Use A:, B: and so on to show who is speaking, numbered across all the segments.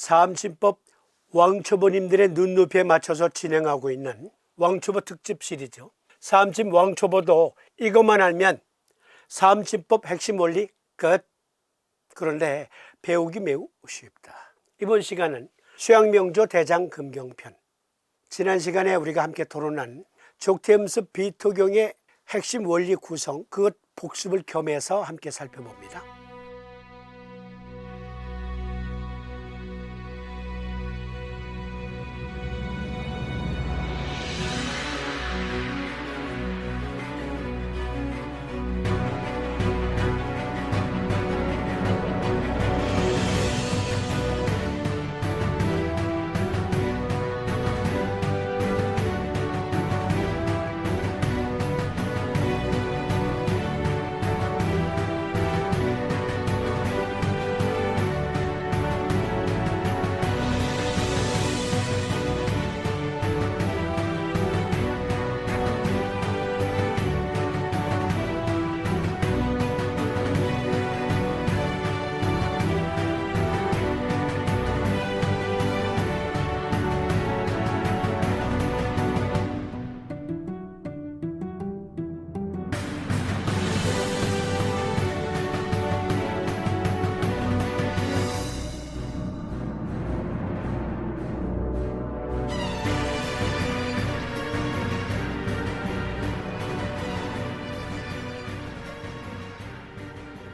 A: 삼진법 왕초보님들의 눈높이에 맞춰서 진행하고 있는 왕초보 특집 시리즈 삼진 왕초보도 이것만 알면 삼진법 핵심 원리 끝. 그런데 배우기 매우 쉽다. 이번 시간은 수양명조 대장금경편, 지난 시간에 우리가 함께 토론한 족태음습 비토경의 핵심 원리 구성, 그것 복습을 겸해서 함께 살펴봅니다.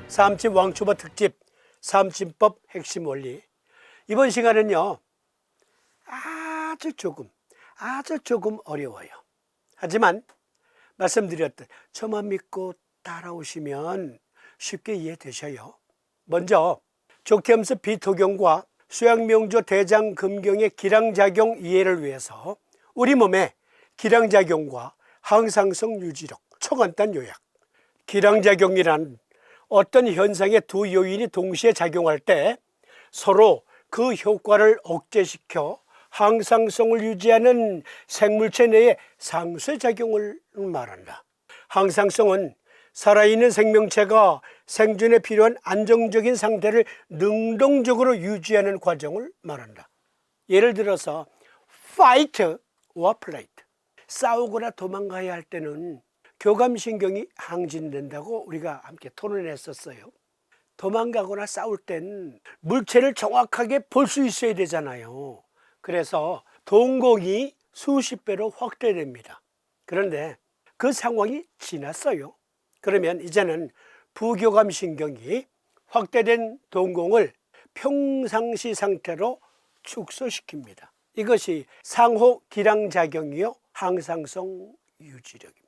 A: 삼진 왕초보 특집 삼진법 핵심 원리, 이번 시간은요 아주 조금 어려워요. 하지만 말씀드렸듯 저만 믿고 따라오시면 쉽게 이해되셔요. 먼저 족태음습 비토경과 수양명조 대장금경의 기량작용 이해를 위해서 우리 몸의 기량작용과 항상성 유지력 초간단 요약. 기량작용이란 어떤 현상의 두 요인이 동시에 작용할 때 서로 그 효과를 억제시켜 항상성을 유지하는 생물체 내의 상쇄작용을 말한다. 항상성은 살아있는 생명체가 생존에 필요한 안정적인 상태를 능동적으로 유지하는 과정을 말한다. 예를 들어서 fight or flight, 싸우거나 도망가야 할 때는 교감신경이 항진된다고 우리가 함께 토론했었어요. 도망가거나 싸울 땐 물체를 정확하게 볼 수 있어야 되잖아요. 그래서 동공이 수십 배로 확대됩니다. 그런데 그 상황이 지났어요. 그러면 이제는 부교감신경이 확대된 동공을 평상시 상태로 축소시킵니다. 이것이 상호 기량작용이요 항상성 유지력입니다.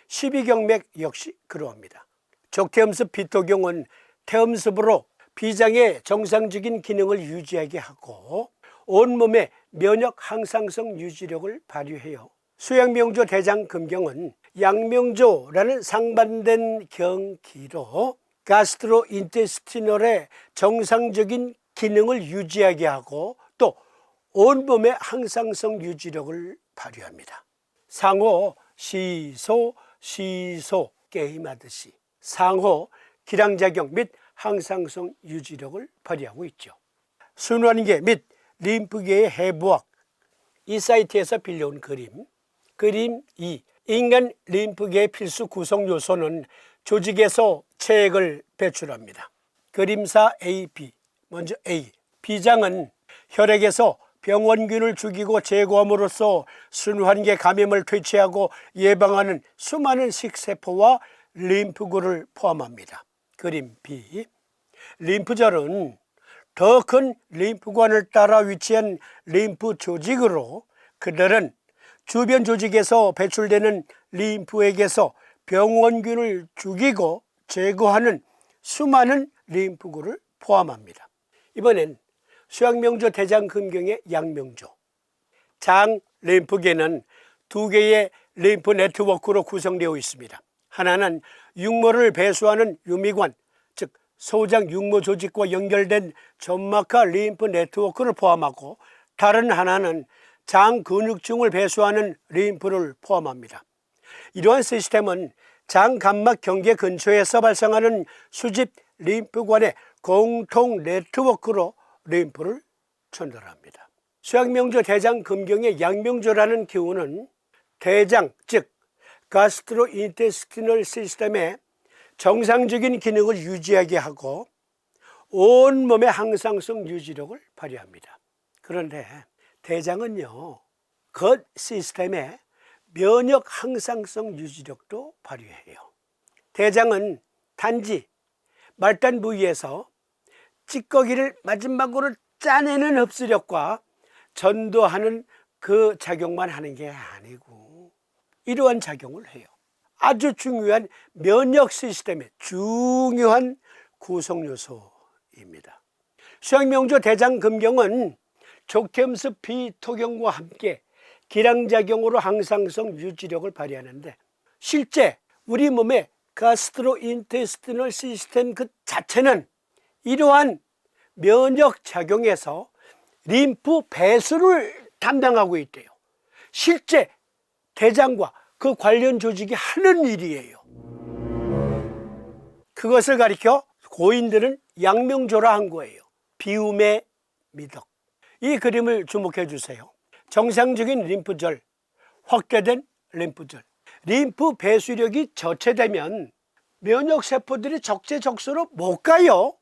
A: 12경맥 역시 그러합니다. 족태음습 비토경은 태음습으로 비장의 정상적인 기능을 유지하게 하고 온몸의 면역 항상성 유지력을 발휘해요. 수양명조 대장금경은 양명조라는 상반된 경기로 가스트로인테스티널의 정상적인 기능을 유지하게 하고 또 온몸의 항상성 유지력을 발휘합니다. 상호 시소 게임하듯이 상호 기량작용 및 항상성 유지력을 발휘하고 있죠. 순환계 및 림프계의 해부학, 이 사이트에서 빌려온 그림 2. 인간 림프계의 필수 구성 요소는 조직에서 체액을 배출합니다. 그림사 AB, 먼저 A. 비장은 혈액에서 병원균을 죽이고 제거함으로써 순환계 감염을 퇴치하고 예방하는 수많은 식세포와 림프구를 포함합니다. 그림 B. 림프절은 더 큰 림프관을 따라 위치한 림프 조직으로 그들은 주변 조직에서 배출되는 림프액에서 병원균을 죽이고 제거하는 수많은 림프구를 포함합니다. 이번엔 수양명조 대장금경의 양명조. 장 림프계는 두 개의 림프 네트워크로 구성되어 있습니다. 하나는 육모를 배수하는 유미관, 즉 소장 육모 조직과 연결된 점막하 림프 네트워크를 포함하고 다른 하나는 장 근육층을 배수하는 림프를 포함합니다. 이러한 시스템은 장감막 경계 근처에서 발생하는 수집 림프관의 공통 네트워크로 림프를 전달합니다. 수양명조 대장금경의 양명조라는 기운은 대장, 즉 가스트로인테스티널 시스템의 정상적인 기능을 유지하게 하고 온몸의 항상성 유지력을 발휘합니다. 그런데 대장은요, 겉 시스템의 면역 항상성 유지력도 발휘해요. 대장은 단지 말단 부위에서 찌꺼기를 마지막으로 짜내는 흡수력과 전도하는 그 작용만 하는 게 아니고 이러한 작용을 해요. 아주 중요한 면역 시스템의 중요한 구성 요소입니다. 수양명조 대장금경은 족태음습 비토경과 함께 기량작용으로 항상성 유지력을 발휘하는데 실제 우리 몸의 가스트로인테스티널 시스템 그 자체는 이러한 면역 작용에서 림프 배수를 담당하고 있대요. 실제 대장과 그 관련 조직이 하는 일이에요. 그것을 가리켜 고인들은 양명조라 한 거예요. 비움의 미덕. 이 그림을 주목해 주세요. 정상적인 림프절, 확대된 림프절. 림프 배수력이 저체되면 면역세포들이 적재적소로 못 가요.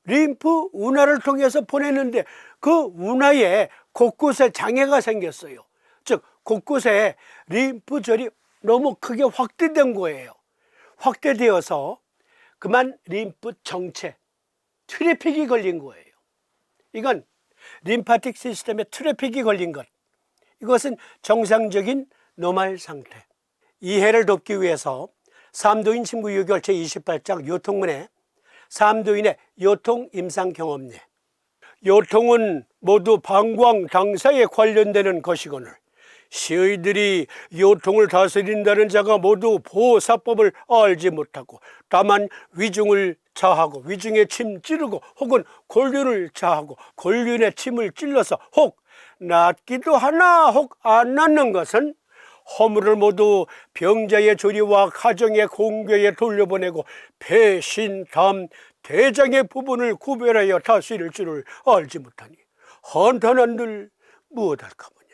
A: 림프 운하를 통해서 보내는데 그 운하에 곳곳에 장애가 생겼어요. 즉 곳곳에 림프절이 너무 크게 확대된 거예요. 확대되어서 그만 림프 정체, 트래픽이 걸린 거예요. 이건 림파틱 시스템에 트래픽이 걸린 것. 이것은 정상적인 노말 상태. 이해를 돕기 위해서 삼도인 친구유결 제28장 요통문에 삼도인의 요통 임상 경험례. 요통은 모두 방광 당사에 관련되는 것이거늘 시의들이 요통을 다스린다는 자가 모두 보사법을 알지 못하고 다만 위중을 자하고 위중에 침 찌르고 혹은 골륜을 자하고 골륜에 침을 찔러서 혹 낫기도 하나 혹 안 낫는 것은 허물을 모두 병자의 조리와 가정의 공교에 돌려보내고 폐, 신, 담, 대장의 부분을 구별하여 다스릴 줄을 알지 못하니 한탄한들 무엇할까보냐.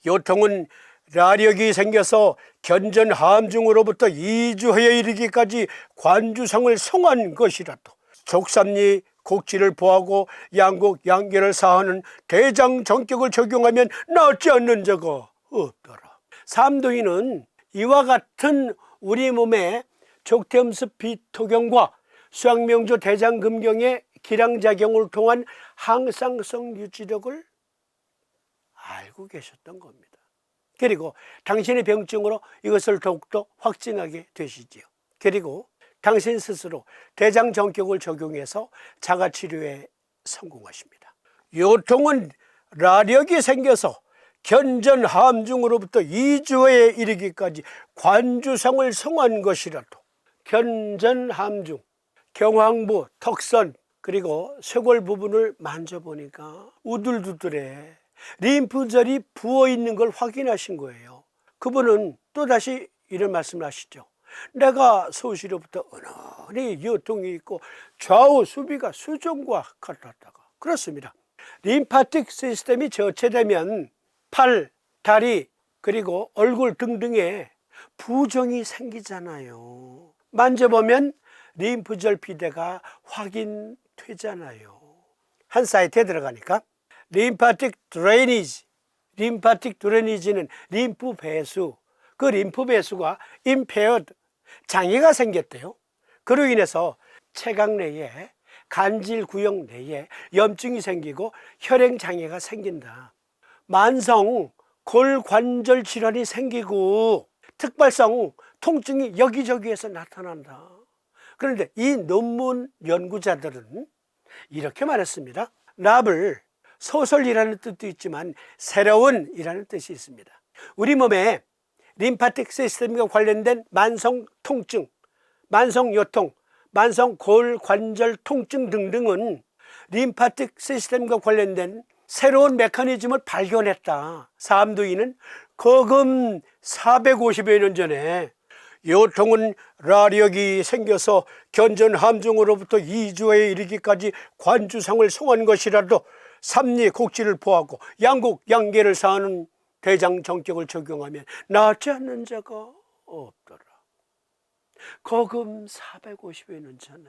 A: 요통은 라력이 생겨서 견전 함중으로부터 2주에 이르기까지 관주상을 성한 것이라도 족삼리 곡지를 보하고 양곡 양계를 사하는 대장 정격을 적용하면 낫지 않는 자가 없더라. 삼도인은 이와 같은 우리 몸의 족태음습 비토경과 수양명조 대장금경의 기량작용을 통한 항상성 유지력을 알고 계셨던 겁니다. 그리고 당신의 병증으로 이것을 더욱더 확증하게 되시지요. 그리고 당신 스스로 대장 정격을 적용해서 자가치료에 성공하십니다. 요통은 라력이 생겨서 견전 함중으로부터 2주에 이르기까지 관주상을 성한 것이라도 견전 함중, 경황부, 턱선 그리고 쇄골 부분을 만져보니까 우둘두둘해 림프절이 부어있는 걸 확인하신 거예요. 그분은 또다시 이런 말씀을 하시죠. 내가 소시로부터 은은히 요통이 있고 좌우 수비가 수정과 같았다가 그렇습니다. 림파틱 시스템이 저체되면 팔, 다리 그리고 얼굴 등등에 부종이 생기잖아요. 만져보면 림프절 비대가 확인되잖아요. 한 사이트에 들어가니까 림파틱 드레니지는 림프 배수, 그 림프 배수가 impaired, 장애가 생겼대요. 그로 인해서 체각 내에 간질 구역 내에 염증이 생기고 혈행 장애가 생긴다. 만성 골관절 질환이 생기고 특발성 통증이 여기저기에서 나타난다. 그런데 이 논문 연구자들은 이렇게 말했습니다. 랍을 소설이라는 뜻도 있지만 새로운이라는 뜻이 있습니다. 우리 몸에 림파틱 시스템과 관련된 만성 통증, 만성 요통, 만성 골관절 통증 등등은 림파틱 시스템과 관련된 새로운 메커니즘을 발견했다. 삼도인은 거금 450여 년 전에 요통은 라력이 생겨서 견전 함중으로부터 2주에 이르기까지 관주상을 성한 것이라도 삼리 곡지를 포하고 양곡 양계를 사하는 대장 정격을 적용하면 낫지 않는 자가 없더라. 거금 450여년 전에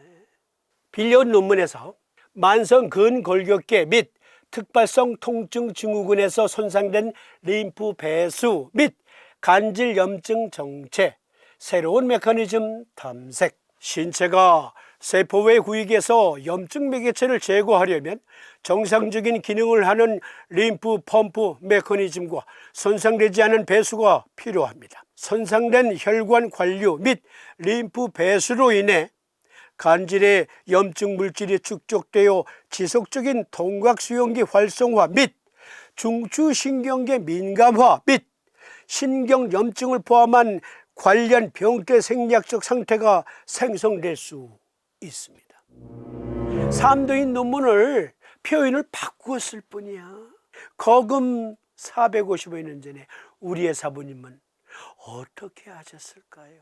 A: 빌려온 논문에서 만성 근골격계 및 특발성 통증 증후군에서 손상된 림프 배수 및 간질 염증 정체, 새로운 메커니즘 탐색, 신체가 세포 외 구획에서 염증 매개체를 제거하려면 정상적인 기능을 하는 림프 펌프 메커니즘과 손상되지 않은 배수가 필요합니다. 손상된 혈관 관류 및 림프 배수로 인해 간질의 염증 물질이 축적되어 지속적인 통각수용기 활성화 및 중추신경계 민감화 및 신경염증을 포함한 관련 병태 생리학적 상태가 생성될 수 있습니다. 삼도인 논문을 표현을 바꾸었을 뿐이야. 거금 455년 전에 우리의 사부님은 어떻게 하셨을까요?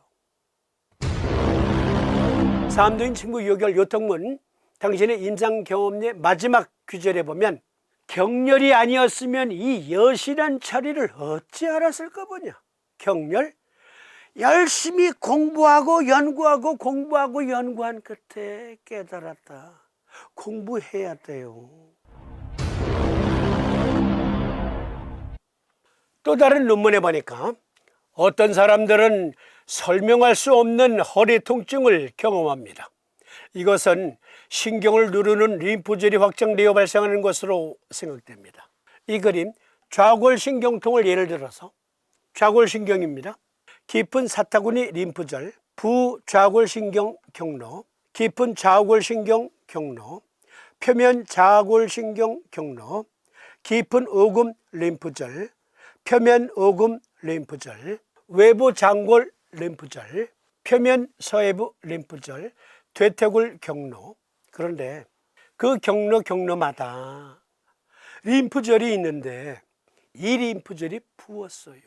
A: 삼도인 친구 요결 요통문 당신의 임상 경험의 마지막 구절에 보면 경렬이 아니었으면 이 여실한 자리를 어찌 알았을까 보냐. 경렬? 열심히 공부하고 연구한 끝에 깨달았다. 공부해야 돼요. 또 다른 논문에 보니까 어떤 사람들은 설명할 수 없는 허리 통증을 경험합니다. 이것은 신경을 누르는 림프절이 확장되어 발생하는 것으로 생각됩니다. 이 그림 좌골신경통을 예를 들어서 좌골신경입니다. 깊은 사타구니 림프절, 부좌골신경 경로, 깊은 좌골신경 경로, 표면 좌골신경 경로, 깊은 오금 림프절, 표면 오금 림프절, 외부 장골 림프절, 표면 서해부 림프절, 퇴퇴골 경로. 그런데 그 경로마다 림프절이 있는데 이 림프절이 부었어요.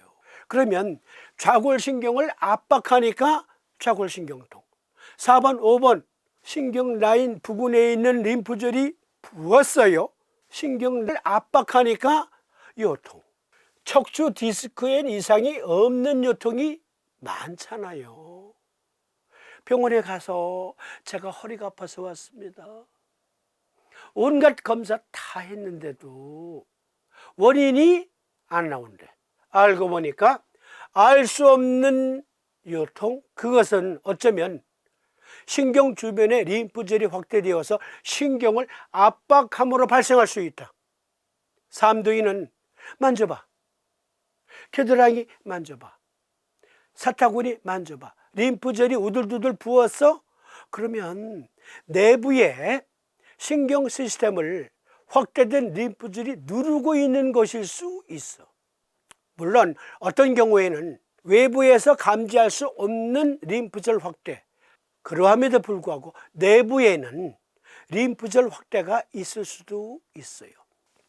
A: 그러면 좌골신경을 압박하니까 좌골신경통. 4번, 5번 신경 라인 부근에 있는 림프절이 부었어요. 신경을 압박하니까 요통. 척추 디스크엔 이상이 없는 요통이 많잖아요. 병원에 가서 제가 허리가 아파서 왔습니다. 온갖 검사 다 했는데도 원인이 안 나온대. 알고 보니까 알 수 없는 요통, 그것은 어쩌면 신경 주변에 림프절이 확대되어서 신경을 압박함으로 발생할 수 있다. 삼두이는 만져봐. 겨드랑이 만져봐. 사타구니 만져봐. 림프절이 우들두들 부었어? 그러면 내부에 신경 시스템을 확대된 림프절이 누르고 있는 것일 수 있어. 물론 어떤 경우에는 외부에서 감지할 수 없는 림프절 확대, 그러함에도 불구하고 내부에는 림프절 확대가 있을 수도 있어요.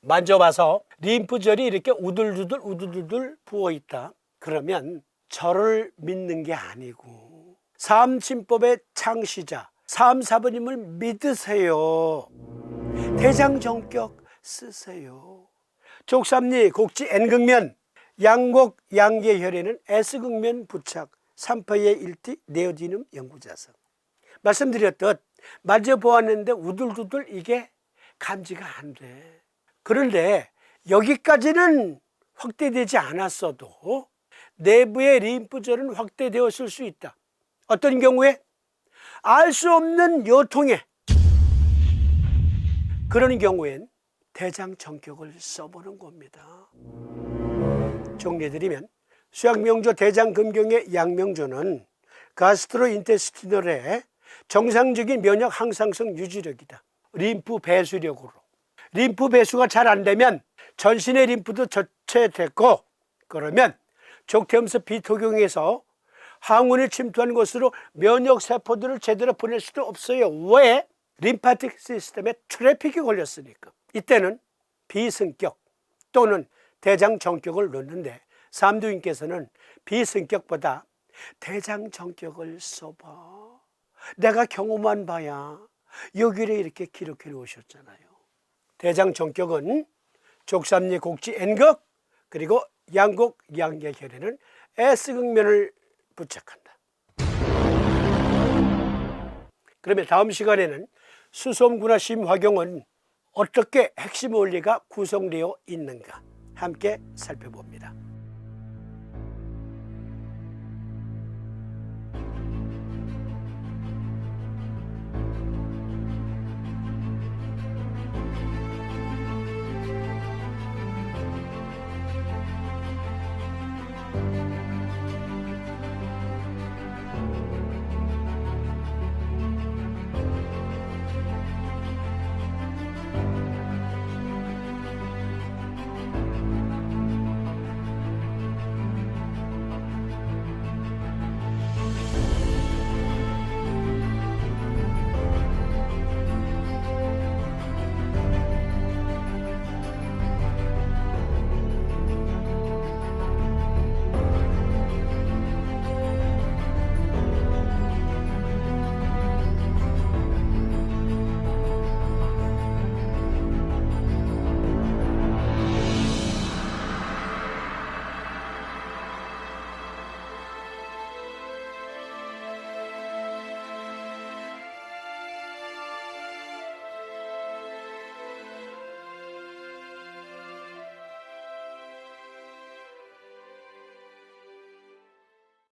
A: 만져봐서 림프절이 이렇게 우들두들 부어있다. 그러면 저를 믿는 게 아니고 삼침법의 창시자 삼사부님을 믿으세요. 대장정격 쓰세요. 족삼리 곡지 N극면, 양곡 양계혈에는 S극면 부착, 3파의 1티 네오디눔 연구자석. 말씀드렸듯 만져보았는데 우들두들 이게 감지가 안 돼. 그런데 여기까지는 확대되지 않았어도 내부의 림프절은 확대되었을 수 있다. 어떤 경우에? 알 수 없는 요통에. 그런 경우엔 대장정격을 써보는 겁니다. 정리해드리면 수약명조 대장금경의 양명조는 가스트로인테스티널의 정상적인 면역 항상성 유지력이다. 림프 배수력으로. 림프 배수가 잘 안 되면 전신의 림프도 저체됐고, 그러면 족태음서 비토경에서 항원이 침투한 것으로 면역 세포들을 제대로 보낼 수도 없어요. 왜? 림파틱 시스템에 트래픽이 걸렸으니까. 이때는 비승격 또는 대장정격을 넣는데 삼두인께서는 비승격보다 대장정격을 써봐. 내가 경험한 바야. 여기를 이렇게 기록해 놓으셨잖아요. 대장 전격은 족삼리 곡지 N극 그리고 양곡 양계혈에는 S극면을 부착한다. 그러면 다음 시간에는 수소음구나 심화경은 어떻게 핵심 원리가 구성되어 있는가 함께 살펴봅니다.